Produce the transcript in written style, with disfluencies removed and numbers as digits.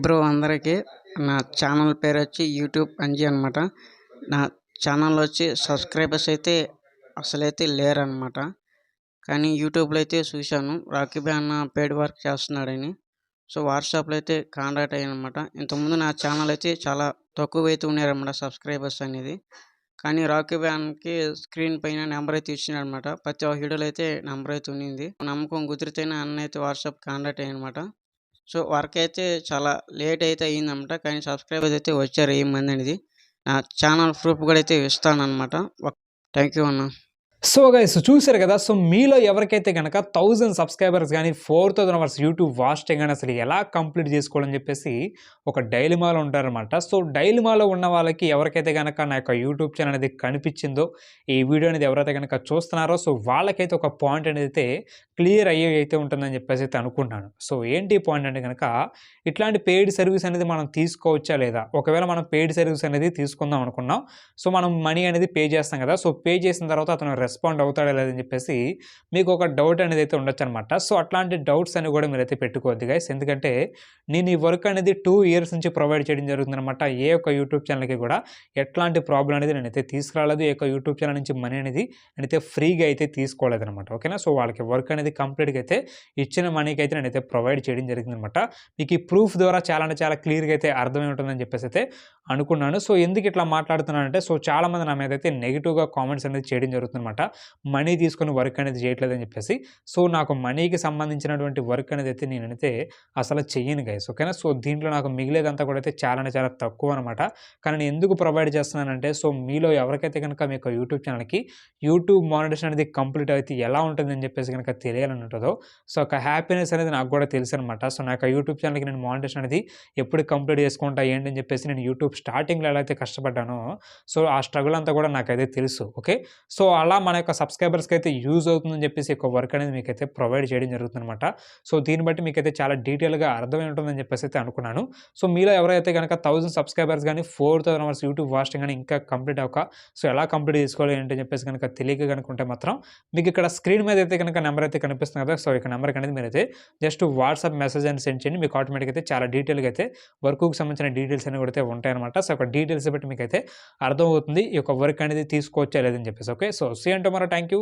Bro అందరికీ నా channel పేరు వచ్చి యూట్యూబ్ అంజీ అనమాట. నా ఛానల్ వచ్చి సబ్స్క్రైబర్స్ అయితే అసలైతే లేరనమాట. కానీ యూట్యూబ్లో అయితే చూశాను రాకీ బాయ్ అన్న పెయిడ్ వర్క్ చేస్తున్నాడని. సో వాట్సాప్లో అయితే కాంటాక్ట్ అయ్యానమాట. ఇంతకుముందు నా ఛానల్ అయితే చాలా తక్కువ అయితే ఉన్నారన్నమాట సబ్స్క్రైబర్స్ అనేది. కానీ రాకీ బాయ్ అన్నకి స్క్రీన్ పైన నెంబర్ అయితే ఇచ్చినాడనమాట. ప్రతి ఒక్క వీడియోలో అయితే నెంబర్ అయితే ఉన్నింది. నమ్మకం కుదిరితేనే అన్న అయితే వాట్సాప్ కాంటాక్ట్ అయ్యానమాట. సో వర్క్ అయితే చాలా లేట్ అయితే అయ్యిందనమాట. కానీ సబ్స్క్రైబర్స్ అయితే వచ్చారు 1000 మంది అనేది. నా ఛానల్ ప్రూఫ్ కూడా అయితే ఇస్తానన్నమాట. థ్యాంక్ యూ అన్న. సో గైస్ చూసారు కదా. సో మీలో ఎవరికైతే కనుక 1000 సబ్స్క్రైబర్స్ కానీ 4000 అవర్స్ యూట్యూబ్ వాచ్ టైం కానీ అసలు ఎలా కంప్లీట్ చేసుకోవాలని చెప్పేసి ఒక డైలమాలో ఉంటారనమాట. సో డైలమాలో ఉన్న వాళ్ళకి ఎవరికైతే కనుక నా యొక్క యూట్యూబ్ ఛానల్ అనేది కనిపించిందో, ఈ వీడియో అనేది ఎవరైతే కనుక చూస్తున్నారో సో వాళ్ళకైతే ఒక పాయింట్ అనేది అయితే క్లియర్ అయ్యే అయితే ఉంటుందని చెప్పేసి అయితే అనుకుంటున్నాను. సో ఏంటి పాయింట్ అంటే కనుక ఇట్లాంటి పెయిడ్ సర్వీస్ అనేది మనం తీసుకోవచ్చా లేదా? ఒకవేళ మనం పెయిడ్ సర్వీస్ అనేది తీసుకుందాం అనుకున్నాం. సో మనం మనీ అనేది పే చేస్తాం కదా. సో పే చేసిన తర్వాత అతను రెస్పాండ్ అవుతాడా లేదని చెప్పేసి మీకు ఒక డౌట్ అనేది అయితే ఉండొచ్చు అనమాట. సో అట్లాంటి డౌట్స్ అని కూడా మీరైతే పెట్టుకోవద్దు గైస్. ఎందుకంటే నేను ఈ వర్క్ అనేది 2 ఇయర్స్ నుంచి ప్రొవైడ్ చేయడం జరుగుతుంది అనమాట. ఏ ఒక్క యూట్యూబ్ ఛానల్కి కూడా ఎట్లాంటి ప్రాబ్లం అనేది నేనైతే తీసుకురాలేదు. ఏ యొక్క యూట్యూబ్ ఛానల్ నుంచి మనీ అనేది నేనైతే ఫ్రీగా అయితే తీసుకోలేదు అనమాట. ఓకేనా. సో వాళ్ళకి వర్క్ అనేది కంప్లీట్గా అయితే ఇచ్చిన మనీకి అయితే నేనైతే ప్రొవైడ్ చేయడం జరిగింది అనమాట. మీకు ఈ ప్రూఫ్ ద్వారా చాలా అంటే చాలా క్లియర్గా అయితే అర్థమై ఉంటుందని చెప్పేసి అయితే అనుకున్నాను. సో ఎందుకు ఇట్లా మాట్లాడుతున్నానంటే సో చాలామంది నా మీద అయితే నెగిటివ్గా కామెంట్స్ అనేది చేయడం జరుగుతుందన్నమాట. మనీ తీసుకొని వర్క్ అనేది చేయట్లేదని చెప్పేసి. సో నాకు మనీకి సంబంధించినటువంటి వర్క్ అనేది అయితే నేనైతే అసలు చెయ్యను గైస్. ఓకేనా. సో దీంట్లో నాకు మిగిలేదంతా కూడా అయితే చాలా అంటే చాలా తక్కువ అనమాట. కానీ నేను ఎందుకు ప్రొవైడ్ చేస్తున్నానంటే సో మీలో ఎవరికైతే కనుక మీ యొక్క యూట్యూబ్ ఛానల్కి యూట్యూబ్ మానిటైజేషన్ అనేది కంప్లీట్ అయితే ఎలా ఉంటుందని చెప్పేసి కనుక తెలియాలని ఉంటుందో సో ఒక హ్యాపీనెస్ అనేది నాకు కూడా తెలుసు అనమాట. సో నా యొక్క యూట్యూబ్ ఛానల్కి నేను మానిటైజేషన్ అనేది ఎప్పుడు కంప్లీట్ చేసుకుంటా ఏంటి అని చెప్పేసి నేను యూట్యూబ్ స్టార్టింగ్లో ఎలా అయితే కష్టపడ్డానో సో ఆ స్ట్రగుల్ అంతా కూడా నాకైతే తెలుసు. ఓకే. సో అలా మన యొక్క సబ్స్క్రైబర్స్కి అయితే యూజ్ అవుతుందని చెప్పేసి ఒక వర్క్ అనేది మీకైతే ప్రొవైడ్ చేయడం జరుగుతుందన్నమాట. సో దీన్ని బట్టి మీకైతే చాలా డీటెయిల్గా అర్థమై ఉంటుందని చెప్పేసి అయితే అనుకున్నాను. సో మీలో ఎవరైతే కనుక 1000 సబ్స్క్రైబర్స్ కానీ 4000 అవర్స్ యూట్యూబ్ వాచింగ్ కానీ ఇంకా కంప్లీట్ అవ్వక సో ఎలా కంప్లీట్ చేసుకోవాలి ఏంటి అని చెప్పేసి కనుక తెలియక కనుకుంటే మాత్రం మీకు ఇక్కడ స్క్రీన్ మీద అయితే కనుక నెంబర్ అయితే కనిపిస్తుంది కదా. సో ఇక నెంబర్కి అనేది మీరైతే జస్ట్ వాట్సాప్ మెసేజ్ అని సెండ్ చేయండి. మీకు ఆటోమేటిక్ అయితే చాలా డీటెయిల్గా అయితే వర్క్కి సంబంధించిన డీటెయిల్స్ అనేవి కూడా ఉంటాయన్నమాట. సో ఒక డీటెయిల్స్ బట్టి మీకు అయితే అర్థమవుతుంది ఈ యొక్క వర్క్ అనేది తీసుకోవచ్చా లేదని చెప్పేసి. Okay. So see you tomorrow. Thank you.